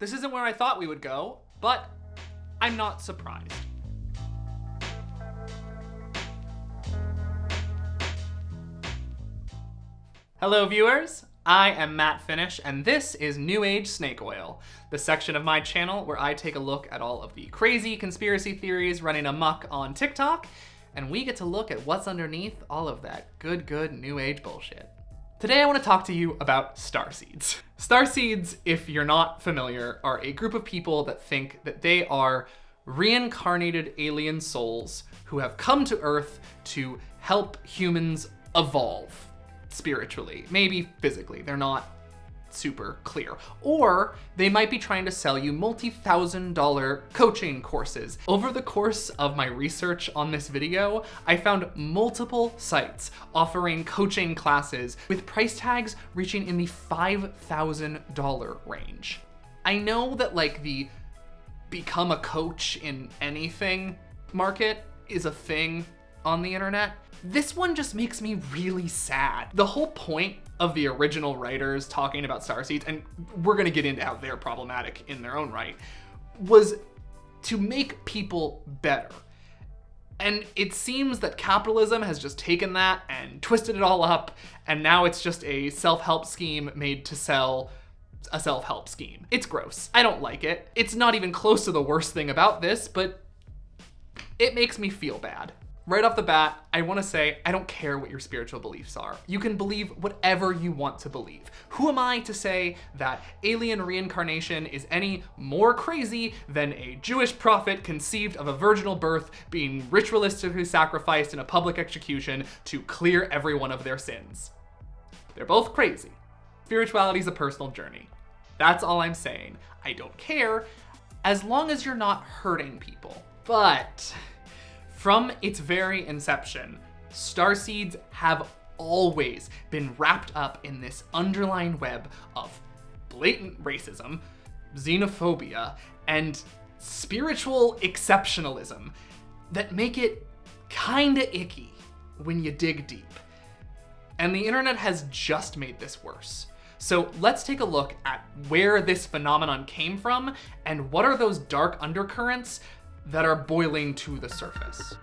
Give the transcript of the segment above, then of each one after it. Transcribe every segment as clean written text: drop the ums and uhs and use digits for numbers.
This isn't where I thought we would go, but I'm not surprised. Hello viewers, I am Matt Finish, and this is New Age Snake Oil, the section of my channel where I take a look at all of the crazy conspiracy theories running amok on TikTok, and we get to look at what's underneath all of that good New Age bullshit. Today I want to talk to you about Starseeds. Starseeds, if you're not familiar, are a group of people that think that they are reincarnated alien souls who have come to Earth to help humans evolve. Spiritually, maybe physically, they're not super clear. Or they might be trying to sell you multi-$1,000 coaching courses. Over the course of my research on this video, I found multiple sites offering coaching classes with price tags reaching in the $5,000 range. I know that like the become a coach in anything market is a thing on the internet. This one just makes me really sad. The whole point of the original writers talking about Starseeds, and we're gonna get into how they're problematic in their own right, was to make people better. And it seems that capitalism has just taken that and twisted it all up, and now it's just a self-help scheme made to sell a self-help scheme. It's gross. I don't like it. It's not even close to the worst thing about this, but it makes me feel bad. Right off the bat, I want to say, I don't care what your spiritual beliefs are. You can believe whatever you want to believe. Who am I to say that alien reincarnation is any more crazy than a Jewish prophet conceived of a virginal birth being ritualistically sacrificed in a public execution to clear everyone of their sins? They're both crazy. Spirituality is a personal journey. That's all I'm saying. I don't care, as long as you're not hurting people. But from its very inception, Starseeds have always been wrapped up in this underlying web of blatant racism, xenophobia, and spiritual exceptionalism that make it kinda icky when you dig deep. And the internet has just made this worse. So let's take a look at where this phenomenon came from and what are those dark undercurrents that are boiling to the surface.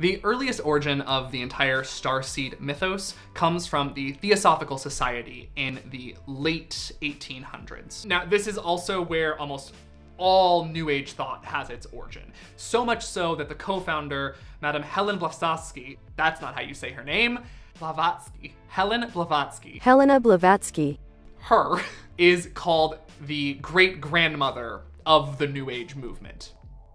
The earliest origin of the entire Starseed mythos comes from the Theosophical Society in the late 1800s. Now, this is also where almost all New Age thought has its origin. So much so that the co-founder, Madame Helen Blavatsky, that's not how you say her name, Helena Blavatsky, her is called the great-grandmother of the New Age movement.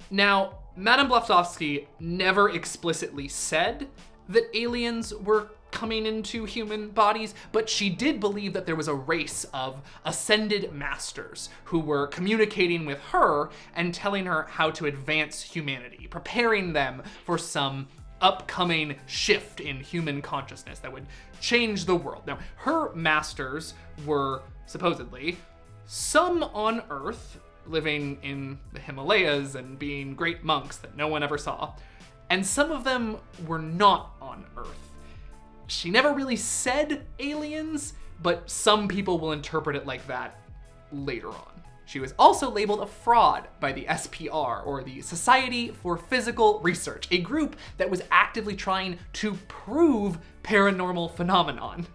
Now, Madame Blavatsky never explicitly said that aliens were coming into human bodies, but she did believe that there was a race of ascended masters who were communicating with her and telling her how to advance humanity, preparing them for some upcoming shift in human consciousness that would change the world. Now, her masters were supposedly some on Earth, living in the Himalayas and being great monks that no one ever saw, and some of them were not on Earth. She never really said aliens, but some people will interpret it like that later on. She was also labeled a fraud by the SPR, or the Society for Physical Research, a group that was actively trying to prove paranormal phenomenon.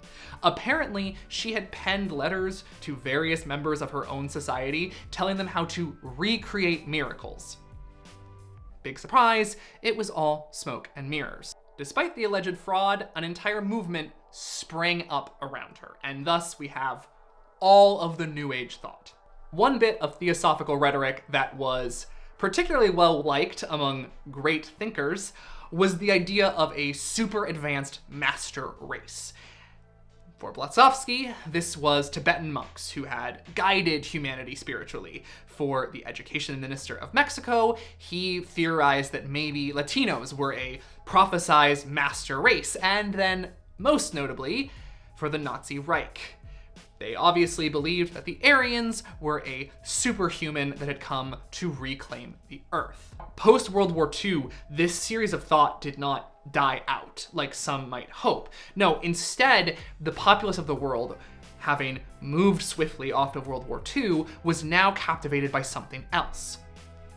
Apparently, she had penned letters to various members of her own society telling them how to recreate miracles. Big surprise, it was all smoke and mirrors. Despite the alleged fraud, an entire movement sprang up around her, and thus we have all of the New Age thought. One bit of theosophical rhetoric that was particularly well liked among great thinkers was the idea of a super advanced master race. For Blavatsky, this was Tibetan monks who had guided humanity spiritually. For the education minister of Mexico, he theorized that maybe Latinos were a prophesized master race. And then, most notably, for the Nazi Reich. They obviously believed that the Aryans were a superhuman that had come to reclaim the Earth. Post-World War II, this series of thought did not die out, like some might hope. No, instead, the populace of the world, having moved swiftly off of World War II, was now captivated by something else: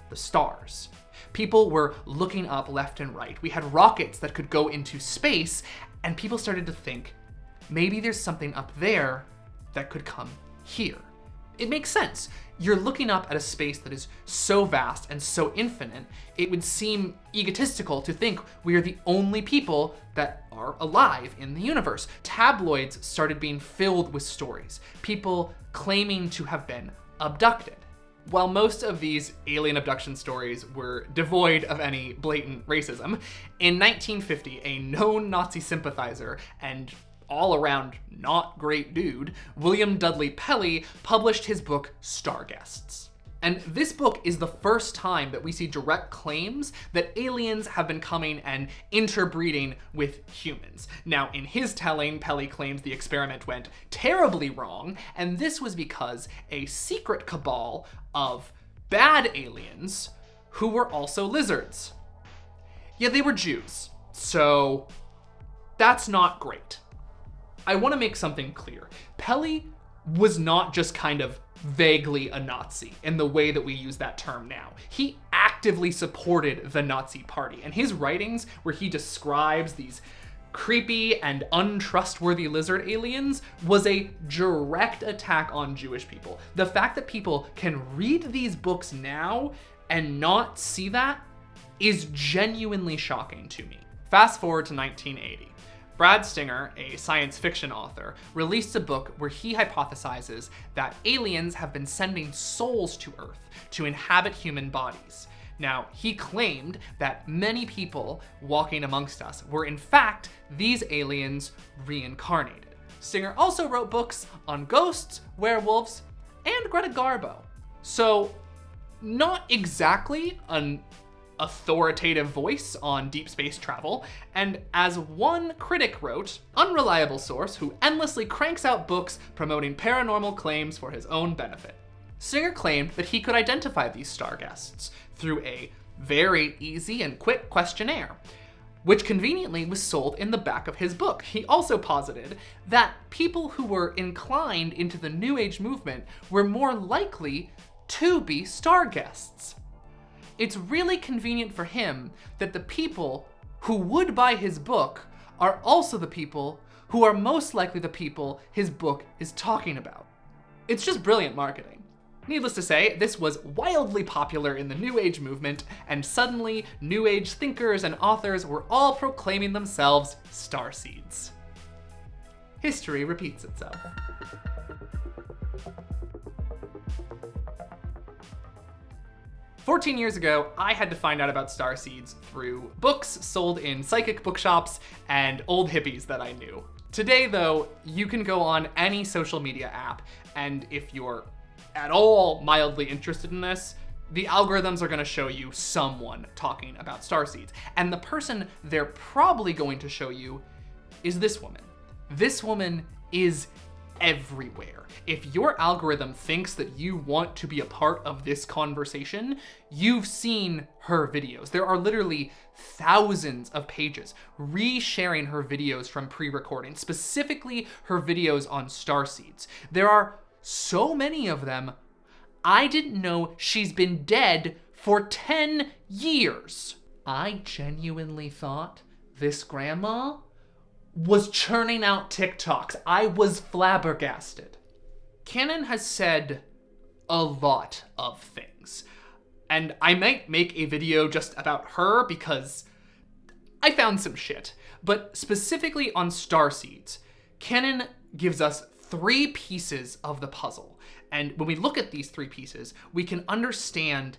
the stars. People were looking up left and right. We had rockets that could go into space, and people started to think, maybe there's something up there that could come here. It makes sense. You're looking up at a space that is so vast and so infinite, it would seem egotistical to think we are the only people that are alive in the universe. Tabloids started being filled with stories, people claiming to have been abducted. While most of these alien abduction stories were devoid of any blatant racism, in 1950, a known Nazi sympathizer and all-around not great dude, William Dudley Pelley, published his book Starguests. And this book is the first time that we see direct claims that aliens have been coming and interbreeding with humans. Now, in his telling, Pelley claims the experiment went terribly wrong, and this was because a secret cabal of bad aliens who were also lizards. Yeah, they were Jews, so that's not great. I want to make something clear. Pelley was not just kind of vaguely a Nazi in the way that we use that term now. He actively supported the Nazi Party, and his writings, where he describes these creepy and untrustworthy lizard aliens, was a direct attack on Jewish people. The fact that people can read these books now and not see that is genuinely shocking to me. Fast forward to 1980. Brad Singer, a science fiction author, released a book where he hypothesizes that aliens have been sending souls to Earth to inhabit human bodies. Now, he claimed that many people walking amongst us were in fact these aliens reincarnated. Singer also wrote books on ghosts, werewolves, and Greta Garbo. So, not exactly an authoritative voice on deep space travel, and as one critic wrote, unreliable source who endlessly cranks out books promoting paranormal claims for his own benefit. Singer claimed that he could identify these star guests through a very easy and quick questionnaire, which conveniently was sold in the back of his book. He also posited that people who were inclined into the New Age movement were more likely to be star guests. It's really convenient for him that the people who would buy his book are also the people who are most likely the people his book is talking about. It's just brilliant marketing. Needless to say, this was wildly popular in the New Age movement, and suddenly New Age thinkers and authors were all proclaiming themselves Starseeds. History repeats itself. "14 years ago, I had to find out about Starseeds through books sold in psychic bookshops and old hippies that I knew. Today, though, you can go on any social media app, and if you're at all mildly interested in this, the algorithms are going to show you someone talking about Starseeds. And the person they're probably going to show you is this woman. This woman is everywhere. If your algorithm thinks that you want to be a part of this conversation, you've seen her videos. There are literally thousands of pages resharing her videos from pre-recording, specifically her videos on Starseeds. There are so many of them, I didn't know she's been dead for 10 years. I genuinely thought this grandma was churning out TikToks. I was flabbergasted. Canon has said a lot of things, and I might make a video just about her because I found some shit. But specifically on Starseeds, Canon gives us 3 pieces of the puzzle. And when we look at these 3 pieces, we can understand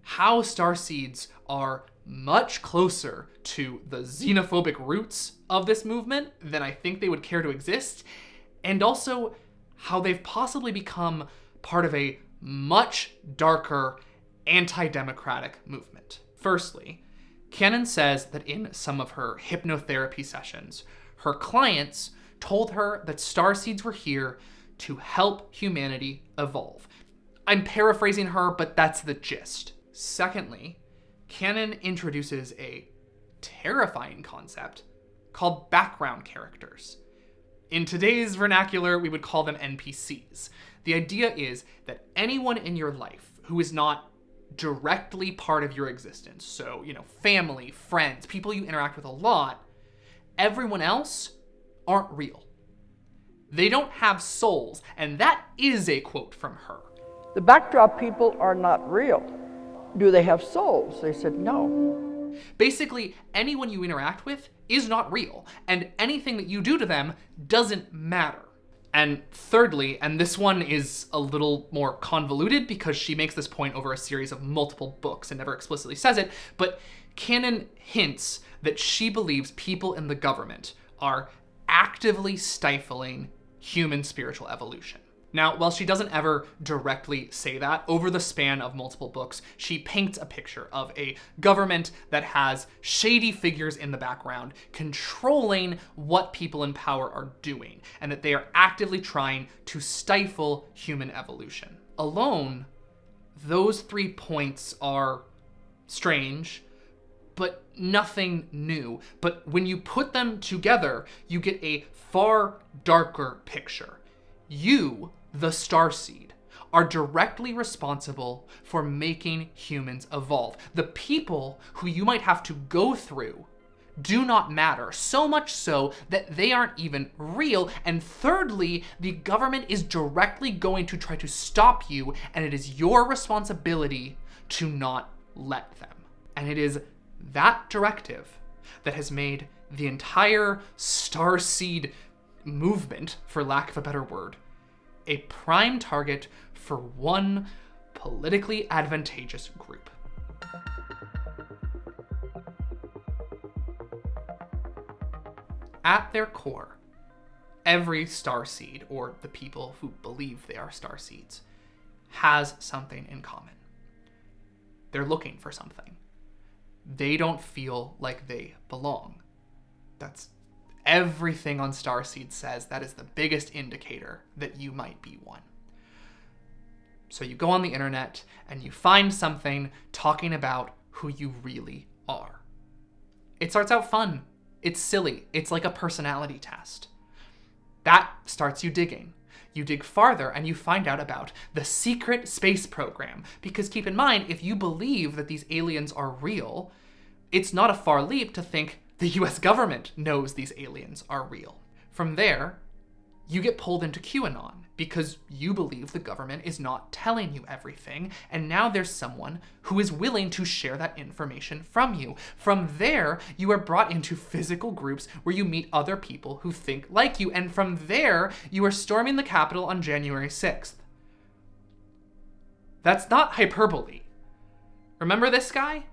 how Starseeds are much closer to the xenophobic roots of this movement than I think they would care to exist, and also how they've possibly become part of a much darker anti-democratic movement. Firstly, Canon says that in some of her hypnotherapy sessions, her clients told her that Starseeds were here to help humanity evolve. I'm paraphrasing her, but that's the gist. Secondly, Canon introduces a terrifying concept called background characters. In today's vernacular, we would call them NPCs. The idea is that anyone in your life who is not directly part of your existence, so, family, friends, people you interact with a lot, everyone else aren't real. They don't have souls, and that is a quote from her. The backdrop people are not real. Do they have souls? They said no. Basically, anyone you interact with is not real, and anything that you do to them doesn't matter. And thirdly, and this one is a little more convoluted because she makes this point over a series of multiple books and never explicitly says it, but canon hints that she believes people in the government are actively stifling human spiritual evolution. Now, while she doesn't ever directly say that, over the span of multiple books, she paints a picture of a government that has shady figures in the background controlling what people in power are doing, and that they are actively trying to stifle human evolution. Alone, those 3 points are strange, but nothing new. But when you put them together, you get a far darker picture. You, the Starseed, are directly responsible for making humans evolve. The people who you might have to go through do not matter, so much so that they aren't even real. And thirdly, the government is directly going to try to stop you, and it is your responsibility to not let them. And it is that directive that has made the entire Starseed movement, for lack of a better word, a prime target for one politically advantageous group. At their core, every Starseed, or the people who believe they are Starseeds, has something in common. They're looking for something. They don't feel like they belong. That's everything on Starseed says. That is the biggest indicator that you might be one. So you go on the internet and you find something talking about who you really are. It starts out fun. It's silly. It's like a personality test. That starts you digging. You dig farther and you find out about the secret space program. Because keep in mind, if you believe that these aliens are real, it's not a far leap to think the US government knows these aliens are real. From there, you get pulled into QAnon because you believe the government is not telling you everything, and now there's someone who is willing to share that information from you. From there, you are brought into physical groups where you meet other people who think like you, and from there, you are storming the Capitol on January 6th. That's not hyperbole. Remember this guy?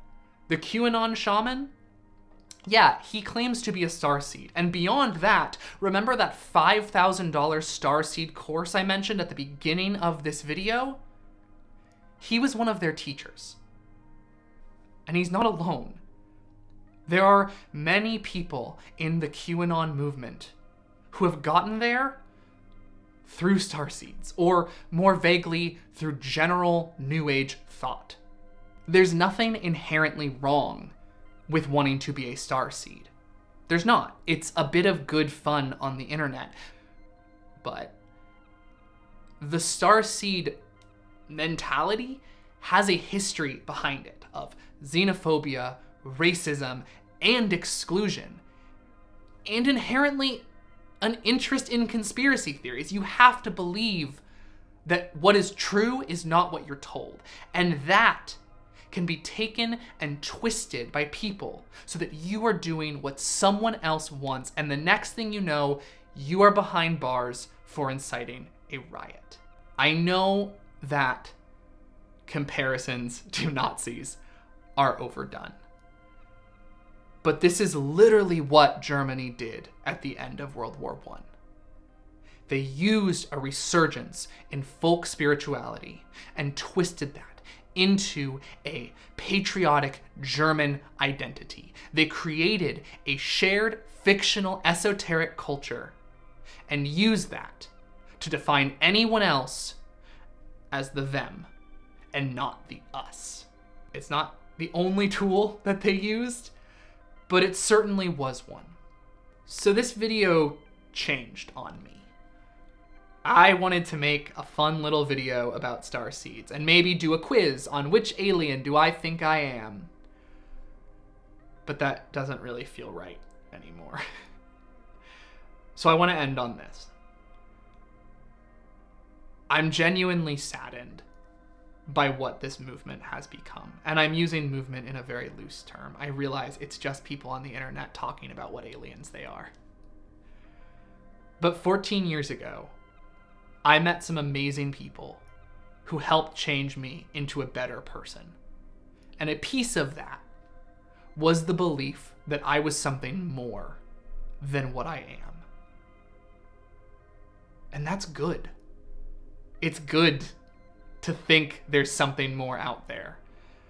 The QAnon shaman? Yeah, he claims to be a Starseed. And beyond that, remember that $5,000 Starseed course I mentioned at the beginning of this video? He was one of their teachers. And he's not alone. There are many people in the QAnon movement who have gotten there through Starseeds, or more vaguely, through general New Age thought. There's nothing inherently wrong with wanting to be a Starseed. There's not. It's a bit of good fun on the internet. But the Starseed mentality has a history behind it of xenophobia, racism, and exclusion. And inherently an interest in conspiracy theories. You have to believe that what is true is not what you're told. And that can be taken and twisted by people so that you are doing what someone else wants, and the next thing you know, you are behind bars for inciting a riot. I know that comparisons to Nazis are overdone, but this is literally what Germany did at the end of World War I. They used a resurgence in folk spirituality and twisted that into a patriotic German identity. They created a shared fictional esoteric culture and used that to define anyone else as the them and not the us. It's not the only tool that they used, but it certainly was one. So this video changed on me. I wanted to make a fun little video about starseeds and maybe do a quiz on which alien do I think I am. But that doesn't really feel right anymore. So I want to end on this. I'm genuinely saddened by what this movement has become. And I'm using movement in a very loose term. I realize it's just people on the internet talking about what aliens they are. But 14 years ago, I met some amazing people who helped change me into a better person. And a piece of that was the belief that I was something more than what I am. And that's good. It's good to think there's something more out there.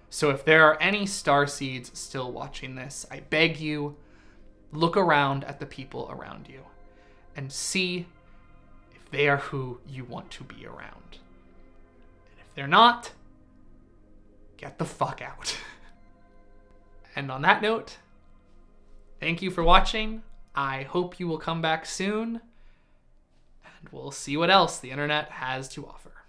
So if there are any starseeds still watching this, I beg you, look around at the people around you and see if they are who you want to be around. And if they're not, get the fuck out. And on that note, thank you for watching. I hope you will come back soon, and we'll see what else the internet has to offer.